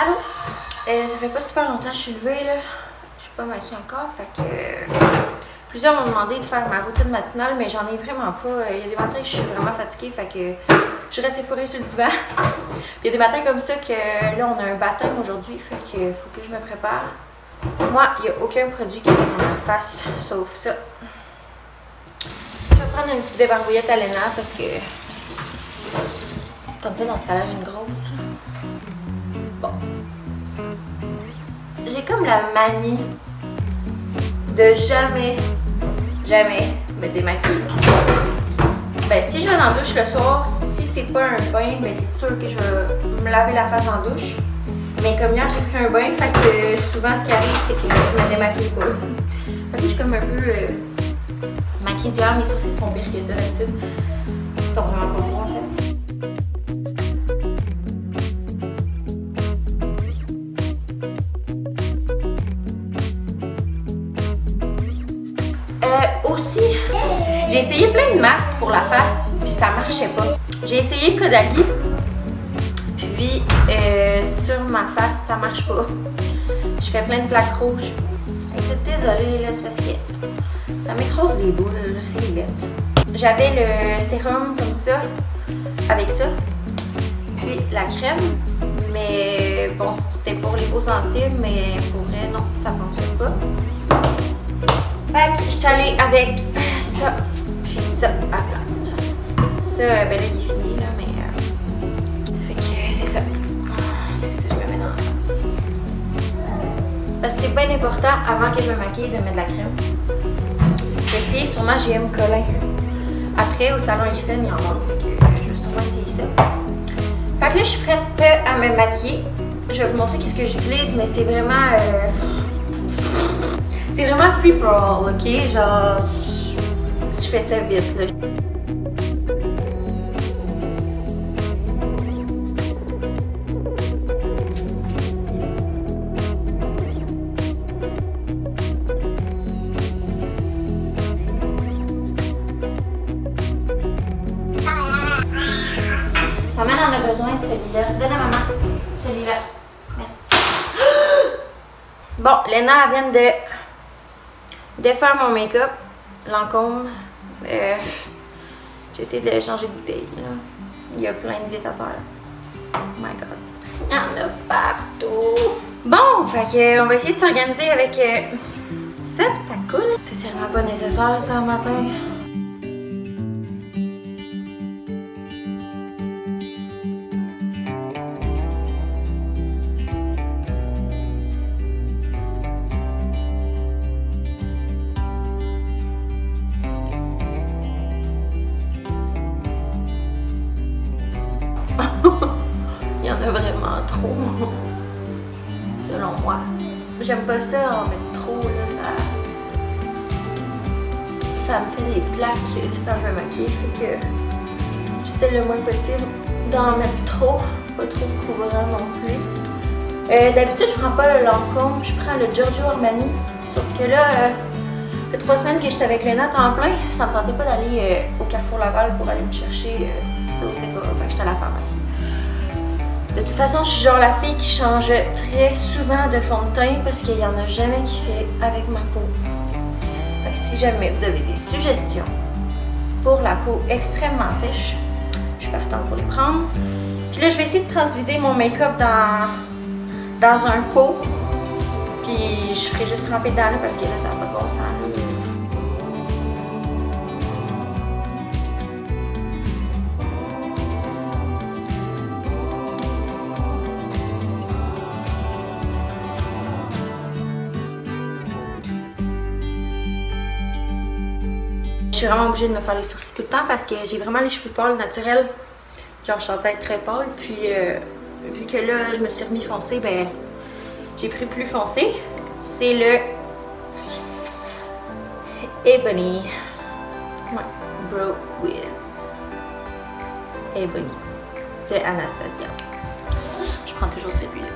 Allô? Ça fait pas super longtemps que je suis levée, là. Je suis pas maquillée encore, fait que... Plusieurs m'ont demandé de faire ma routine matinale, mais j'en ai vraiment pas. Il y a des matins que je suis vraiment fatiguée, fait que je reste effourée sur le divan. Puis il y a des matins comme ça que là, on a un baptême aujourd'hui, fait que faut que je me prépare. Moi, il n'y a aucun produit qui est dans ma face, sauf ça. Je vais prendre une petite débarbouillette à Léna parce que... Tantôt dans ça a l'air une grosse. Bon. J'ai comme la manie de jamais me démaquiller. Ben, si je vais dans la douche le soir, si c'est pas un bain, ben c'est sûr que je vais me laver la face en douche. Mais comme hier, j'ai pris un bain, fait que souvent ce qui arrive, c'est que je me démaquille pas. Fait que je suis comme un peu maquillée d'hier, mes sourcils sont pires que ça d'habitude. Ils sont vraiment pas bons en fait. Aussi, j'ai essayé plein de masques pour la face, puis ça marchait pas. J'ai essayé Caudalie, puis sur ma face, ça marche pas. Je fais plein de plaques rouges. Je suis désolée, là, c'est parce que ça m'écrase les boules, là, c'est les lettres. J'avais le sérum comme ça, avec ça, puis la crème, mais bon, c'était pour les peaux sensibles, mais pour vrai, non, ça fonctionne pas. Fait que je suis allée avec ça, puis ça à la place. Ça, ben là, il est fini, là, mais... fait que c'est ça. C'est ça, je me mets dans la face. Parce que c'est bien important, avant que je me maquille, de mettre de la crème. Je vais essayer sûrement GM Colin. Après, au salon XN, il en manque, fait que je vais sûrement essayer ça. Fait que là, je suis prête à me maquiller. Je vais vous montrer qu'est-ce que j'utilise, mais c'est vraiment... c'est vraiment free for all, ok? Genre, je fais ça vite, là. Maman en a besoin de celui-là. Donne à maman. Celui-là. Merci. Bon, Léna vient de défaire mon make-up, Lancôme. J'ai essayé de changer de bouteille. Là. Il y a plein de vitres à terre. Oh my god. Il y en a partout. Bon, fait que on va essayer de s'organiser avec ça. Ça coule. C'est tellement pas nécessaire ça le matin. Il y en a vraiment trop, selon moi. J'aime pas ça en mettre trop, là, ça me fait des plaques quand je me maquille, fait que j'essaie le moins possible d'en mettre trop, pas trop couvrant non plus. D'habitude, je prends pas le Lancôme, je prends le Giorgio Armani, sauf que là, ça fait 3 semaines que j'étais avec Léna à temps plein, ça me tentait pas d'aller au Carrefour Laval pour aller me chercher ça au Sephora, fait que j'étais à la pharmacie. De toute façon, je suis genre la fille qui change très souvent de fond de teint parce qu'il n'y en a jamais qui fait avec ma peau. Fait que si jamais vous avez des suggestions pour la peau extrêmement sèche, je suis partante pour les prendre. Puis là, je vais essayer de transvider mon make-up dans un pot. Puis je ferai juste tremper dedans là, parce que là, ça n'a pas de bon sens. Là. Je suis vraiment obligée de me faire les sourcils tout le temps parce que j'ai vraiment les cheveux pâles naturels. Genre, je suis en tête très pâle. Puis, vu que là, je me suis remis foncé, ben, j'ai pris plus foncé. C'est le Ebony. Ouais, Brow Wiz Ebony de Anastasia. Je prends toujours celui-là.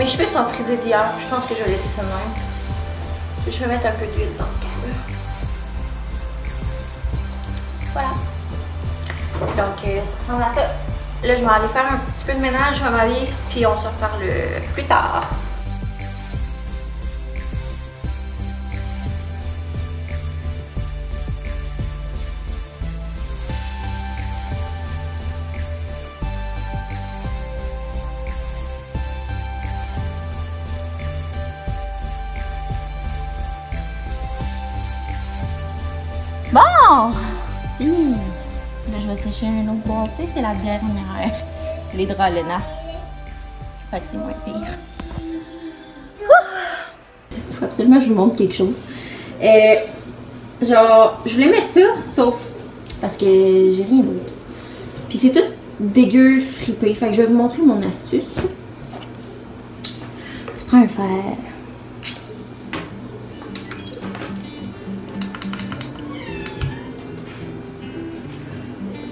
Mes cheveux sont frisés d'hier. Je pense que je vais laisser ça de même. Je vais mettre un peu d'huile dans le cœur. Voilà. Donc, ça ressemble à ça. Là, je vais aller faire un petit peu de ménage, je vais m'aller, puis on se reparle plus tard. Bon! Fini! Là, je vais sécher un autre brassé, c'est la dernière. C'est les draps Lena. Fait que c'est moins pire. Il faut absolument que je vous montre quelque chose. Genre, je voulais mettre ça, sauf parce que j'ai rien d'autre. Puis c'est tout dégueu, fripé. Fait que je vais vous montrer mon astuce. Tu prends un fer.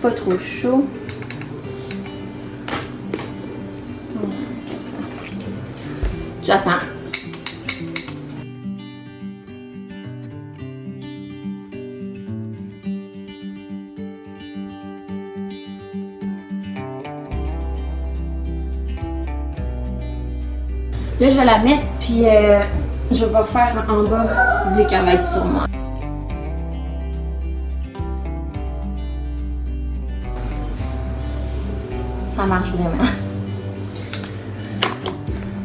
Pas trop chaud. Tu attends. Là, je vais la mettre, puis je vais refaire en bas, vu qu'elle va être sur moi. Ça marche vraiment.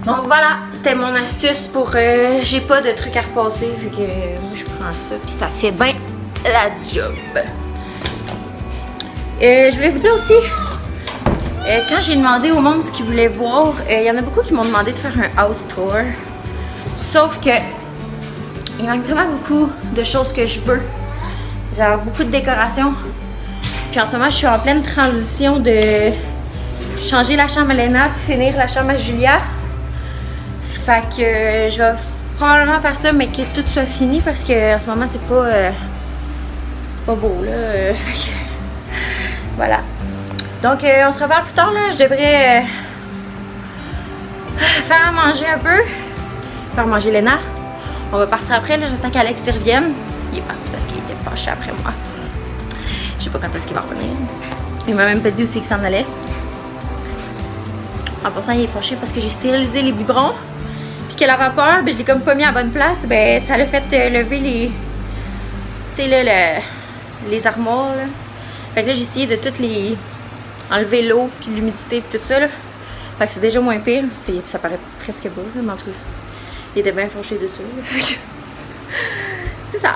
Donc voilà, c'était mon astuce pour... j'ai pas de truc à repasser vu que moi je prends ça puis ça fait bien la job. Je voulais vous dire aussi, quand j'ai demandé au monde ce qu'ils voulaient voir, il y en a beaucoup qui m'ont demandé de faire un house tour. Sauf que il manque vraiment beaucoup de choses que je veux. Genre beaucoup de décorations. Puis en ce moment, je suis en pleine transition de changer la chambre à Lena puis finir la chambre à Julia. Fait que je vais probablement faire ça, mais que tout soit fini parce que en ce moment, c'est pas beau là. Voilà. Donc, on se reparle plus tard là. Je devrais faire à manger un peu. Faire manger Lena. On va partir après là. J'attends qu'Alex revienne. Il est parti parce qu'il était fâché après moi. Je sais pas quand est-ce qu'il va revenir. Il m'a même pas dit aussi qu'il s'en allait. En passant, il est fâché parce que j'ai stérilisé les biberons. Puis que la vapeur, ben, je l'ai comme pas mis à la bonne place. Ben, ça l'a fait lever les... Tu sais, là, les armoires, là. Fait que là, j'ai essayé de toutes les... enlever l'eau, puis l'humidité, puis tout ça, là. Fait que c'est déjà moins pire. Ça paraît presque beau, là, mais en tout cas, il était bien fâché de ça. C'est ça.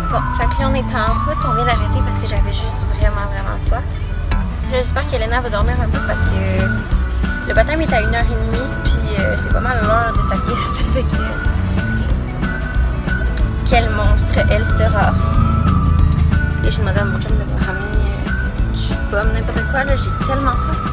Bon, fait que là, on est en route. On vient d'arrêter parce que j'avais juste vraiment soif. J'espère qu'Elena va dormir un peu parce que le baptême est à 1h30, puis c'est pas mal l'heure de sa sieste. Fait que... Quel monstre elle sera. Et j'ai demandé à mon chum de me ramener du pomme, n'importe quoi, là, j'ai tellement soif.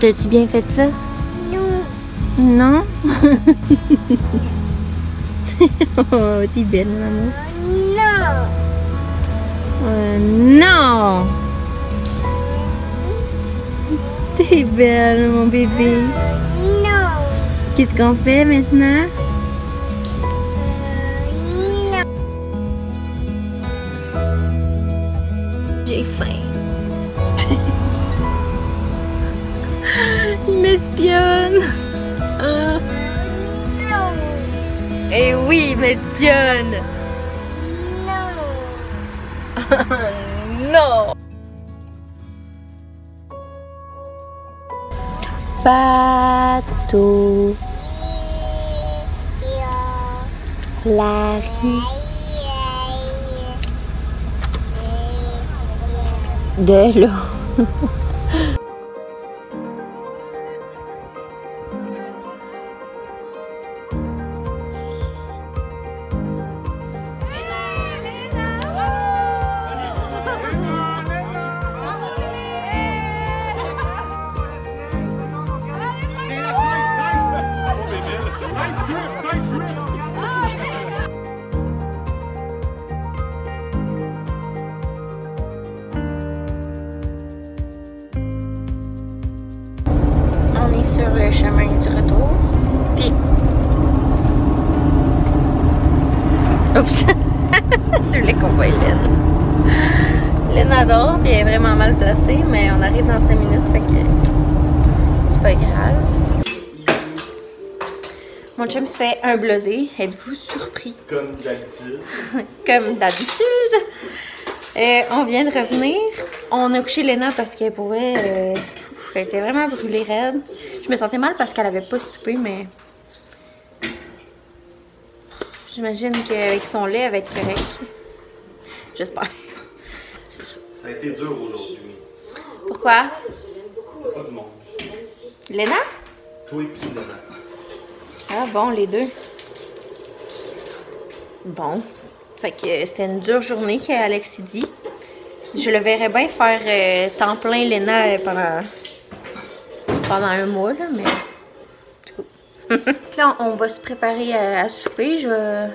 T'as-tu bien fait ça? Non. Non? Oh, t'es belle, maman. Non. Non! T'es belle, mon bébé. Non. Qu'est-ce qu'on fait maintenant? J'ai faim. Il m'espionne. Eh oui, il m'espionne. Non. Bateau. Larry. De l'eau. On est sur le chemin du retour. Puis... Oups! Je voulais qu'on voie Lynn. Lynn adore, puis elle est vraiment mal placée, mais on arrive dans 5 minutes, fait que c'est pas grave. Mon chum se fait un blodé. Êtes-vous surpris? Comme d'habitude. Comme d'habitude. On vient de revenir. On a couché Léna parce qu'elle pouvait... elle était vraiment brûlée raide. Je me sentais mal parce qu'elle avait pas soupé, mais... J'imagine qu'avec son lait, elle va être correcte. J'espère. Ça a été dur aujourd'hui. Pourquoi? Pas du monde. Léna? Toi et puis Léna. Ah bon, les deux. Bon. Fait que c'était une dure journée qu'Alexis dit. Je le verrais bien faire temps plein Léna pendant un mois, là, mais... Là, on va se préparer à souper. Je vais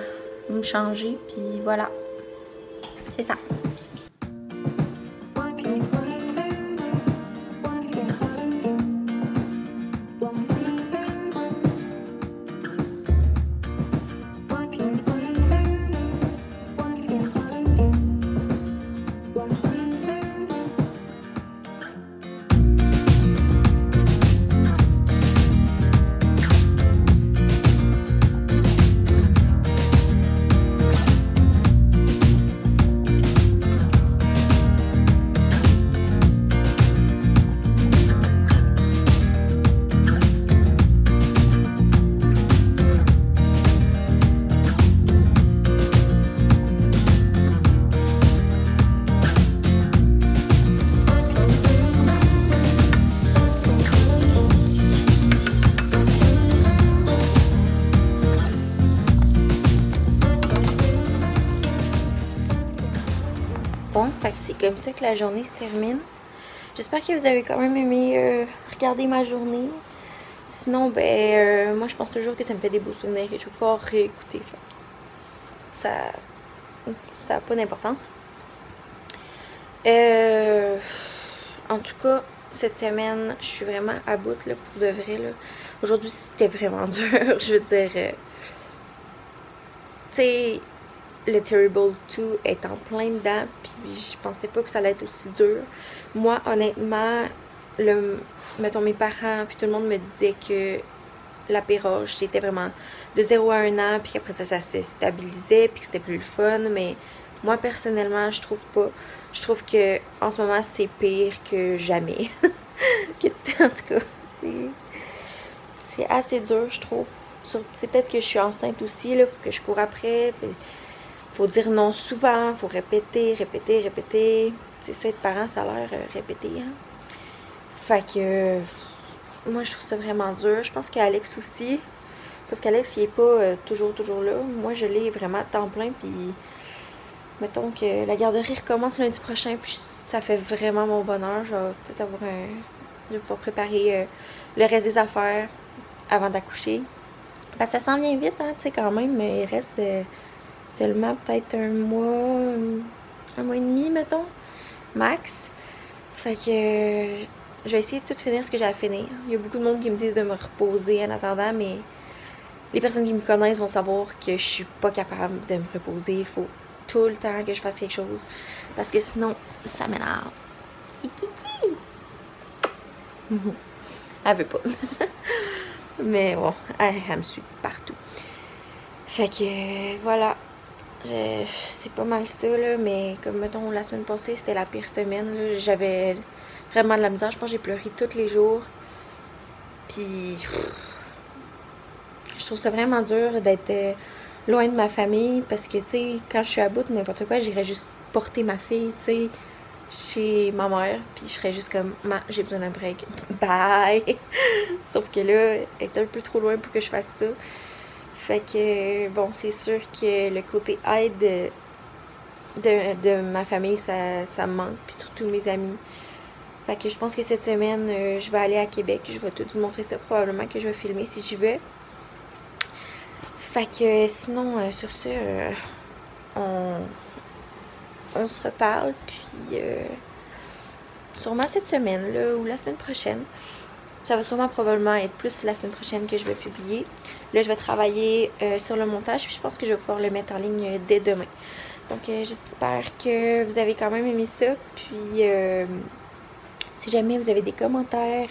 me changer, puis voilà. C'est ça. Bon, fait que c'est comme ça que la journée se termine. J'espère que vous avez quand même aimé regarder ma journée. Sinon, ben, moi je pense toujours que ça me fait des beaux souvenirs que je vais pouvoir réécouter. Ça n'a pas d'importance. En tout cas, cette semaine, je suis vraiment à bout là, pour de vrai. Aujourd'hui, c'était vraiment dur. Je veux dire, tu sais, le Terrible 2 est en plein dedans, puis je pensais pas que ça allait être aussi dur. Moi, honnêtement, mettons mes parents, puis tout le monde me disait que l'apéroge, c'était vraiment de 0 à 1 an, puis qu'après ça se stabilisait, puis que c'était plus le fun, mais moi, personnellement, je trouve pas. Je trouve que en ce moment, c'est pire que jamais. En tout cas, c'est assez dur, je trouve. C'est peut-être que je suis enceinte aussi, là, faut que je cours après. Faut dire non souvent, faut répéter. C'est ça, être parent, ça a l'air répété, hein. Fait que moi, je trouve ça vraiment dur. Je pense qu'Alex aussi. Sauf qu'Alex, il est pas toujours là. Moi, je l'ai vraiment à temps plein, puis mettons que la garderie recommence lundi prochain, puis ça fait vraiment mon bonheur. Je vais peut-être avoir je vais pouvoir préparer le reste des affaires avant d'accoucher. Parce que ça s'en vient vite, hein, tu sais, quand même, mais il reste seulement peut-être un mois et demi, mettons, max. Fait que je vais essayer de tout finir ce que j'ai à finir. Il y a beaucoup de monde qui me disent de me reposer en attendant, mais les personnes qui me connaissent vont savoir que je suis pas capable de me reposer. Il faut tout le temps que je fasse quelque chose. Parce que sinon, ça m'énerve. C'est Kiki! Elle veut pas. Mais bon, elle me suit partout. Fait que voilà. C'est pas mal ça, là. Mais comme mettons, la semaine passée, c'était la pire semaine. J'avais vraiment de la misère. Je pense que j'ai pleuré tous les jours. Puis je trouve ça vraiment dur d'être loin de ma famille. Parce que, tu sais, quand je suis à bout de n'importe quoi, j'irais juste porter ma fille, tu sais, chez ma mère, puis je serais juste comme, j'ai besoin d'un break, bye. Sauf que là, elle est un peu trop loin pour que je fasse ça. Fait que, bon, c'est sûr que le côté aide de ma famille, ça me manque, puis surtout mes amis. Fait que je pense que cette semaine, je vais aller à Québec, je vais tout vous montrer ça, probablement que je vais filmer si j'y vais. Fait que sinon, sur ce, on se reparle, puis sûrement cette semaine, là, ou la semaine prochaine. Ça va sûrement probablement être plus la semaine prochaine que je vais publier. Là, je vais travailler sur le montage, puis je pense que je vais pouvoir le mettre en ligne dès demain. Donc, j'espère que vous avez quand même aimé ça. Puis, si jamais vous avez des commentaires,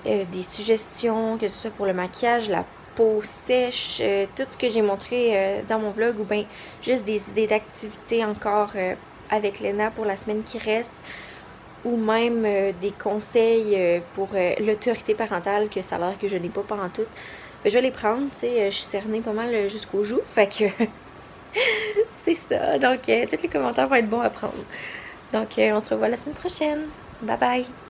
des suggestions, que ce soit pour le maquillage, la peau sèche, tout ce que j'ai montré dans mon vlog, ou bien juste des idées d'activités encore avec Léna pour la semaine qui reste, ou même des conseils pour l'autorité parentale, que ça a l'air que je n'ai pas pantoute, ben, je vais les prendre, tu sais, je suis cernée pas mal jusqu'au jour, fait que c'est ça, donc tous les commentaires vont être bons à prendre. Donc on se revoit la semaine prochaine, bye bye!